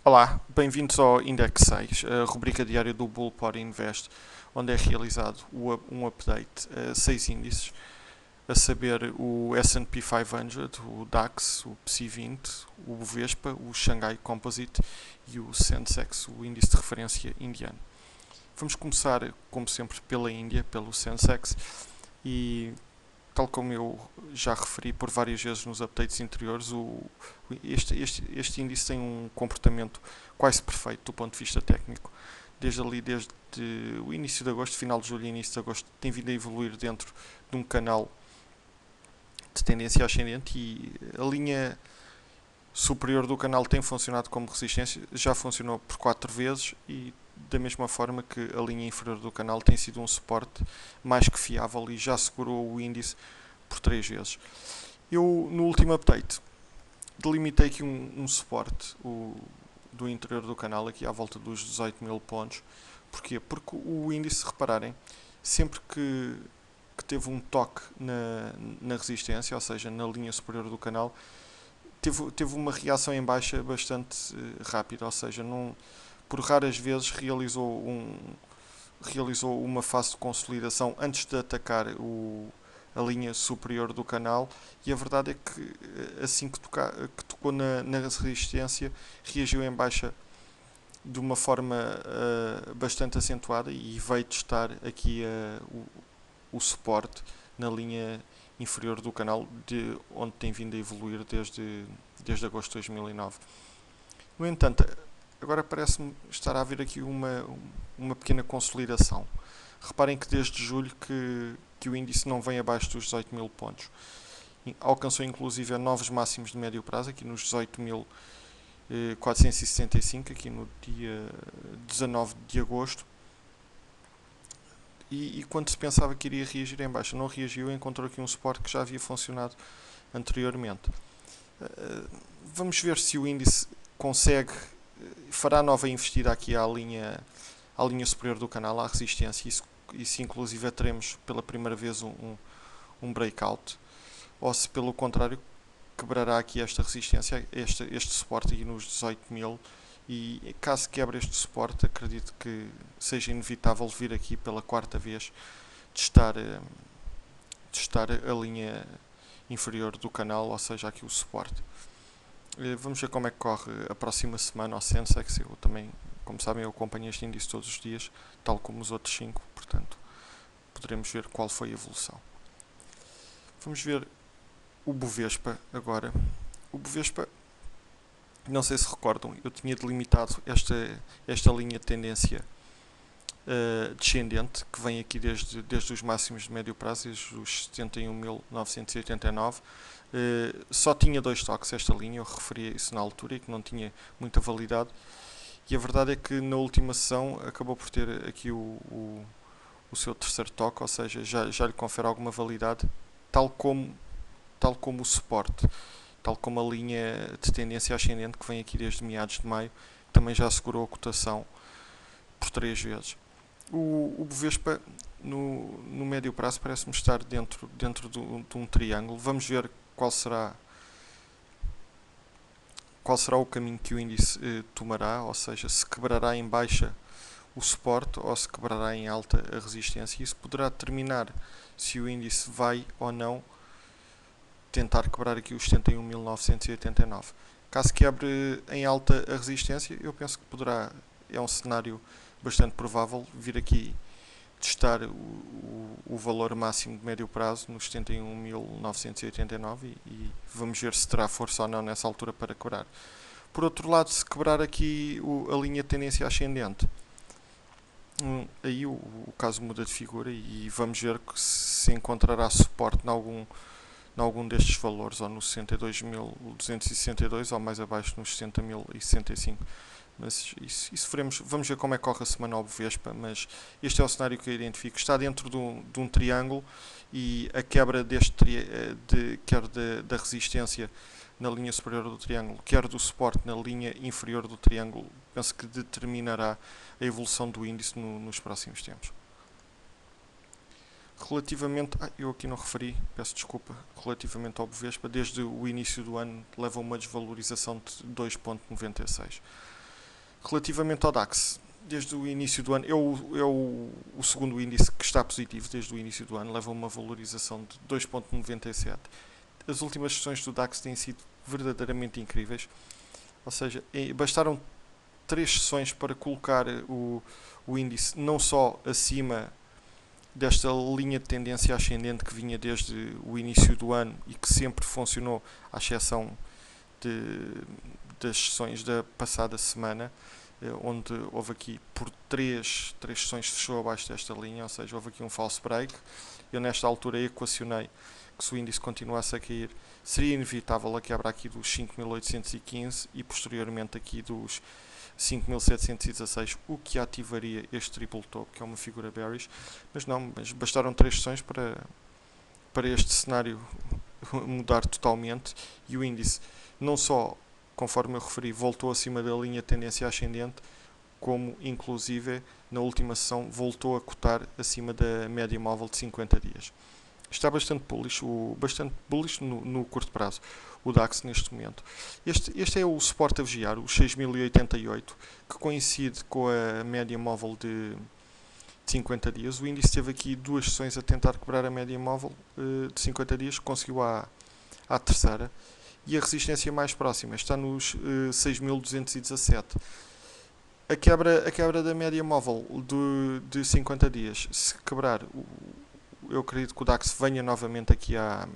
Olá, bem-vindos ao Index 6, a rubrica diária do Bullport Invest, onde é realizado um update a 6 índices, a saber o S&P 500, o DAX, o PSI 20, o Bovespa, o Shanghai Composite e o Sensex, o índice de referência indiano. Vamos começar, como sempre, pela Índia, pelo Sensex, e tal como eu já referi por várias vezes nos updates anteriores, este índice tem um comportamento quase perfeito do ponto de vista técnico. Desde o início de agosto, final de julho e início de agosto, tem vindo a evoluir dentro de um canal de tendência ascendente e a linha superior do canal tem funcionado como resistência, já funcionou por 4 vezes e da mesma forma que a linha inferior do canal tem sido um suporte mais que fiável e já segurou o índice por 3 vezes. Eu, no último update, delimitei aqui um suporte do interior do canal, aqui à volta dos 18 mil pontos. Porquê? Porque o índice, repararem, sempre que teve um toque na resistência, ou seja, na linha superior do canal, teve uma reação em baixa bastante rápida, ou seja, não, por raras vezes realizou uma fase de consolidação antes de atacar a linha superior do canal e a verdade é que assim que tocou na resistência reagiu em baixa de uma forma bastante acentuada e veio testar aqui o suporte na linha inferior do canal de onde tem vindo a evoluir desde agosto de 2009. No entanto, agora parece-me estar a haver aqui uma pequena consolidação. Reparem que desde julho que o índice não vem abaixo dos 18 mil pontos. Alcançou inclusive novos máximos de médio prazo, aqui nos 18.465, aqui no dia 19 de agosto. E quando se pensava que iria reagir em baixa, não reagiu e encontrou aqui um suporte que já havia funcionado anteriormente. Vamos ver se o índice consegue, fará nova investida aqui à linha superior do canal, à resistência. Isso inclusive teremos pela primeira vez um breakout, ou se pelo contrário quebrará aqui esta resistência, este suporte aqui nos 18 mil, e caso quebre este suporte acredito que seja inevitável vir aqui pela quarta vez testar a linha inferior do canal, ou seja, aqui o suporte. Vamos ver como é que corre a próxima semana ao Sensex. Eu também, como sabem, eu acompanho este índice todos os dias, tal como os outros 5, portanto poderemos ver qual foi a evolução. Vamos ver o Bovespa agora. O Bovespa, não sei se recordam, eu tinha delimitado esta linha de tendência descendente, que vem aqui desde os máximos de médio prazo, desde os 71.989. Só tinha 2 toques esta linha, eu referi isso na altura e que não tinha muita validade. E a verdade é que na última sessão acabou por ter aqui o seu terceiro toque, ou seja, já lhe confere alguma validade, tal como, tal como o suporte, tal como a linha de tendência ascendente que vem aqui desde meados de maio, também já assegurou a cotação por 3 vezes. O Bovespa no médio prazo parece-me estar dentro de um triângulo. Vamos ver qual será o caminho que o índice tomará, ou seja, se quebrará em baixa o suporte ou se quebrará em alta a resistência. Isso poderá determinar se o índice vai ou não tentar quebrar aqui os 71.989. Caso quebre em alta a resistência, eu penso que é um cenário bastante provável vir aqui testar o valor máximo de médio prazo nos 71.989 e vamos ver se terá força ou não nessa altura para quebrar. Por outro lado, se quebrar aqui a linha de tendência ascendente, aí o caso muda de figura e vamos ver se encontrará suporte em algum destes valores, ou no 62.262 ou mais abaixo nos 60.065. Mas isso vamos ver como é que corre a semana ao Bovespa, mas este é o cenário que eu identifico. Está dentro de um triângulo e a quebra quer da resistência na linha superior do triângulo, quer do suporte na linha inferior do triângulo, penso que determinará a evolução do índice nos próximos tempos. Relativamente, eu aqui não referi, peço desculpa, relativamente ao Bovespa, desde o início do ano leva uma desvalorização de 2,96. Relativamente ao DAX, desde o início do ano, o segundo índice que está positivo desde o início do ano, leva uma valorização de 2,97. As últimas sessões do DAX têm sido verdadeiramente incríveis, ou seja, bastaram 3 sessões para colocar o índice não só acima desta linha de tendência ascendente que vinha desde o início do ano e que sempre funcionou, à exceção das sessões da passada semana, onde houve aqui por 3 sessões fechou abaixo desta linha, ou seja, houve aqui um false break. Eu nesta altura equacionei que se o índice continuasse a cair, seria inevitável a quebra aqui dos 5.815 e posteriormente aqui dos 5.716, o que ativaria este triple top, que é uma figura bearish, mas não, mas bastaram 3 sessões para este cenário mudar totalmente e o índice não só, conforme eu referi, voltou acima da linha de tendência ascendente, como inclusive na última sessão voltou a cotar acima da média móvel de 50 dias. Está bastante bullish no curto prazo, o DAX neste momento. Este é o suporte a vigiar, o 6.088, que coincide com a média móvel de 50 dias. O índice teve aqui 2 sessões a tentar quebrar a média móvel de 50 dias, conseguiu à terceira. E a resistência mais próxima está nos 6.217. A quebra da média móvel de 50 dias, se quebrar, eu acredito que o DAX venha novamente aqui à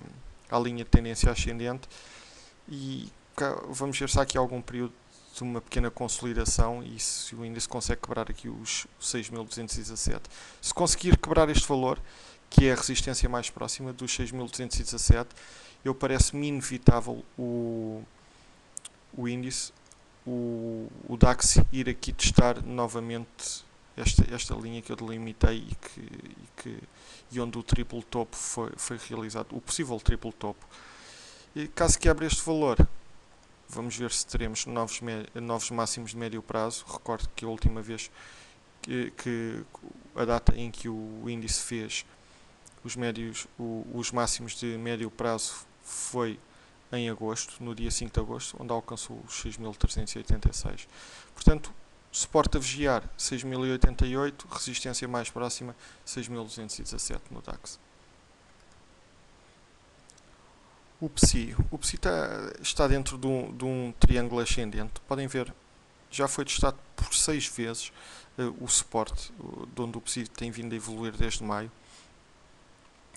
linha de tendência ascendente e vamos ver se há aqui algum período de uma pequena consolidação e se o índice consegue quebrar aqui os 6.217. Se conseguir quebrar este valor, que é a resistência mais próxima dos 6.217, eu parece-me inevitável o índice, o DAX ir aqui testar novamente esta linha que eu delimitei e onde o triple topo foi realizado, o possível triple topo. E caso quebre este valor, vamos ver se teremos novos máximos de médio prazo. Recordo que a última vez que a data em que o índice fez os máximos de médio prazo foi em agosto, no dia 5 de agosto, onde alcançou os 6.386. Portanto, suporte a vigiar 6.088, resistência mais próxima 6.217 no DAX. O PSI está dentro de um triângulo ascendente. Podem ver, já foi testado por 6 vezes o suporte, de onde o PSI tem vindo a evoluir desde maio.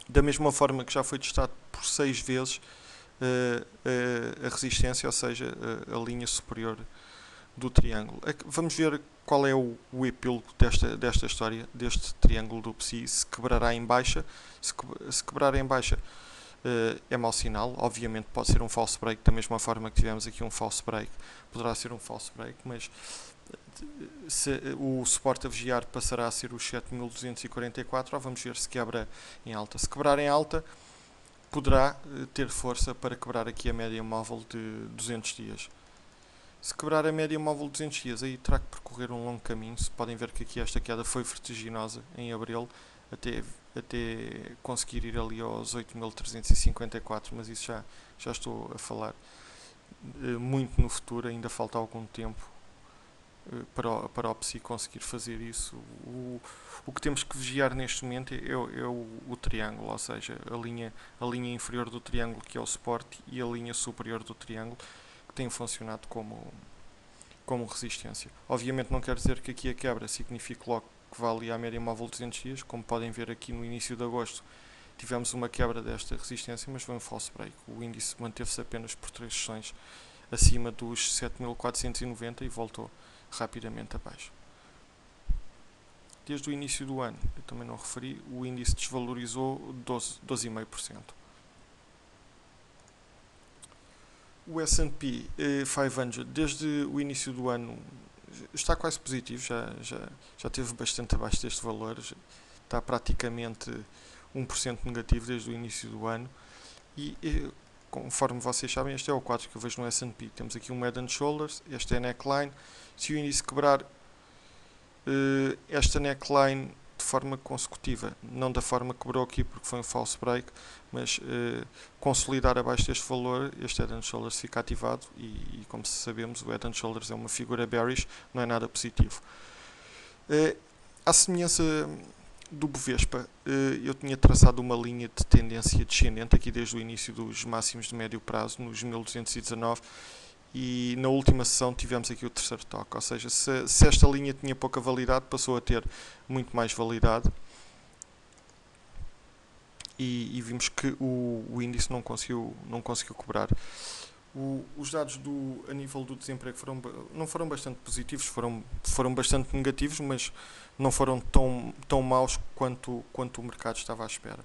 Da mesma forma que já foi testado por 6 vezes a resistência, ou seja, a linha superior do triângulo. Vamos ver qual é o epílogo desta história, deste triângulo do PSI. Se quebrará em baixa, se quebrar em baixa é mau sinal. Obviamente pode ser um false break, da mesma forma que tivemos aqui um false break, poderá ser um false break, mas o suporte a vigiar passará a ser os 7.244, vamos ver se quebra em alta. Se quebrar em alta, poderá ter força para quebrar aqui a média móvel de 200 dias. Se quebrar a média móvel de 200 dias, aí terá que percorrer um longo caminho. Se podem ver que aqui esta queda foi vertiginosa em abril, até conseguir ir ali aos 8.354, mas isso já estou a falar muito no futuro, ainda falta algum tempo para o PSI conseguir fazer isso. O que temos que vigiar neste momento é o triângulo, ou seja, a linha inferior do triângulo, que é o suporte, e a linha superior do triângulo, que tem funcionado como resistência. Obviamente não quer dizer que aqui a quebra signifique logo que vá ali à média móvel de 200 dias, como podem ver aqui no início de agosto tivemos uma quebra desta resistência, mas foi um false break. O índice manteve-se apenas por 3 sessões acima dos 7.490 e voltou rapidamente abaixo. Desde o início do ano, eu também não referi, o índice desvalorizou 12,5%. O S&P 500, desde o início do ano, está quase positivo, já teve bastante abaixo deste valor, está praticamente 1% negativo desde o início do ano e conforme vocês sabem, este é o quadro que eu vejo no S&P. Temos aqui um Head and Shoulders, este é a neckline. Se o índice quebrar esta neckline de forma consecutiva, não da forma que quebrou aqui porque foi um false break, mas consolidar abaixo deste valor, este Head and Shoulders fica ativado e como sabemos, o Head and Shoulders é uma figura bearish, não é nada positivo. À semelhança do Bovespa, eu tinha traçado uma linha de tendência descendente aqui desde o início dos máximos de médio prazo, nos 1219, e na última sessão tivemos aqui o terceiro toque, ou seja, se esta linha tinha pouca validade, passou a ter muito mais validade, e vimos que o índice não conseguiu cobrar. Os dados a nível do desemprego não foram bastante positivos, foram bastante negativos, mas não foram tão maus quanto o mercado estava à espera.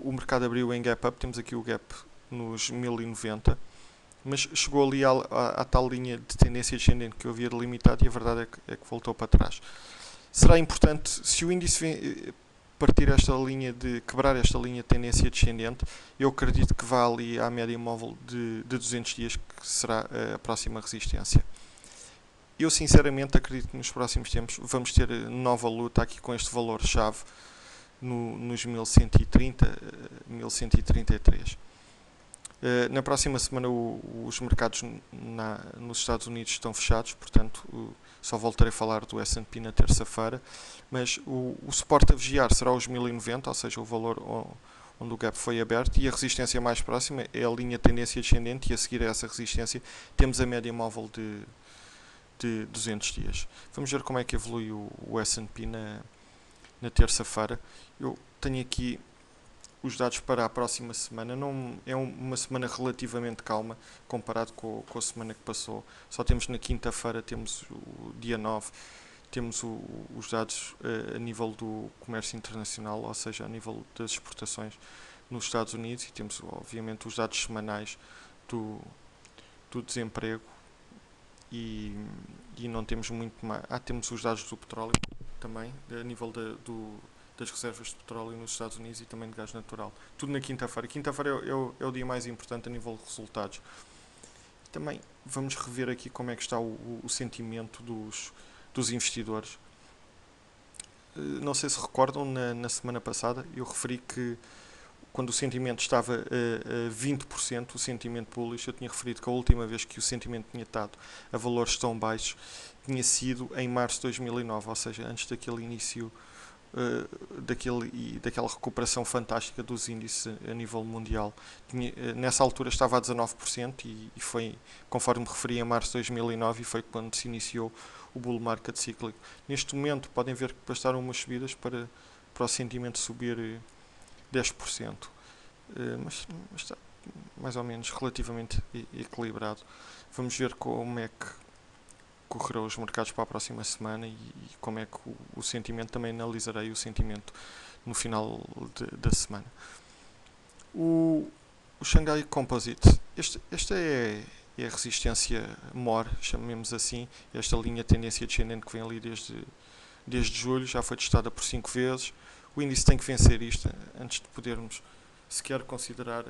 O mercado abriu em gap up, temos aqui o gap nos 1090, mas chegou ali à tal linha de tendência descendente que eu havia delimitado e a verdade é que voltou para trás. Será importante, se o índice partir esta linha quebrar esta linha de tendência descendente, eu acredito que vá ali à média móvel de 200 dias, que será a próxima resistência. Eu sinceramente acredito que nos próximos tempos vamos ter nova luta aqui com este valor-chave nos 1130, 1133. Na próxima semana os mercados nos Estados Unidos estão fechados, portanto só voltarei a falar do S&P na terça-feira, mas o suporte a vigiar será os 1090, ou seja, o valor onde o gap foi aberto, e a resistência mais próxima é a linha de tendência descendente, e a seguir a essa resistência temos a média móvel de 200 dias. Vamos ver como é que evolui o S&P na terça-feira. Eu tenho aqui os dados para a próxima semana. Não é uma semana relativamente calma comparado com a semana que passou. Só temos na quinta-feira, temos o dia 9, temos os dados a nível do comércio internacional, ou seja, a nível das exportações nos Estados Unidos, e temos obviamente os dados semanais do desemprego, e não temos muito mais. Temos os dados do petróleo também, a nível das reservas de petróleo nos Estados Unidos e também de gás natural. Tudo na quinta-feira. Quinta-feira é o dia mais importante a nível de resultados. Também vamos rever aqui como é que está o sentimento dos investidores. Não sei se recordam, na semana passada eu referi que quando o sentimento estava a 20%, o sentimento bullish, eu tinha referido que a última vez que o sentimento tinha estado a valores tão baixos tinha sido em março de 2009, ou seja, antes daquele início daquela recuperação fantástica dos índices a nível mundial. Nessa altura estava a 19% e foi, conforme me referi, em março de 2009, e foi quando se iniciou o bull market cíclico. Neste momento podem ver que bastaram umas subidas para o sentimento subir 10%, mas está mais ou menos relativamente equilibrado. Vamos ver como é que correrão os mercados para a próxima semana e como é que o sentimento, também analisarei o sentimento no final da semana. O Shanghai Composite, esta é a resistência MOR, chamemos assim, esta linha de tendência descendente que vem ali desde julho, já foi testada por 5 vezes. O índice tem que vencer isto antes de podermos sequer considerar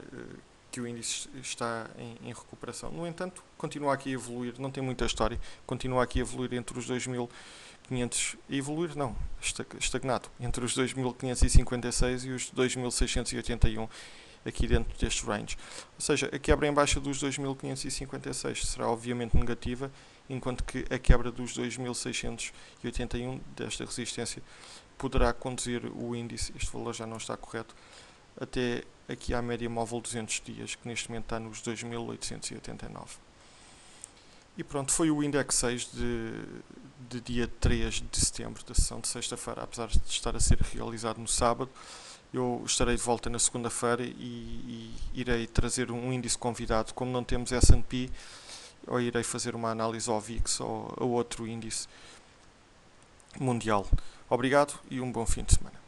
que o índice está em recuperação. No entanto, continua aqui a evoluir, não tem muita história, continua aqui a evoluir entre os 2.500, evoluir não, estagnado, entre os 2.556 e os 2.681, aqui dentro deste range. Ou seja, a quebra em baixa dos 2.556 será obviamente negativa, enquanto que a quebra dos 2.681 desta resistência poderá conduzir o índice, este valor já não está correto, até aqui à média móvel 200 dias, que neste momento está nos 2.889. E pronto, foi o Index 6 de dia 3 de setembro, da sessão de sexta-feira, apesar de estar a ser realizado no sábado. Eu estarei de volta na segunda-feira e irei trazer um índice convidado. Como não temos S&P, ou irei fazer uma análise ao VIX ou a outro índice mundial. Obrigado e um bom fim de semana.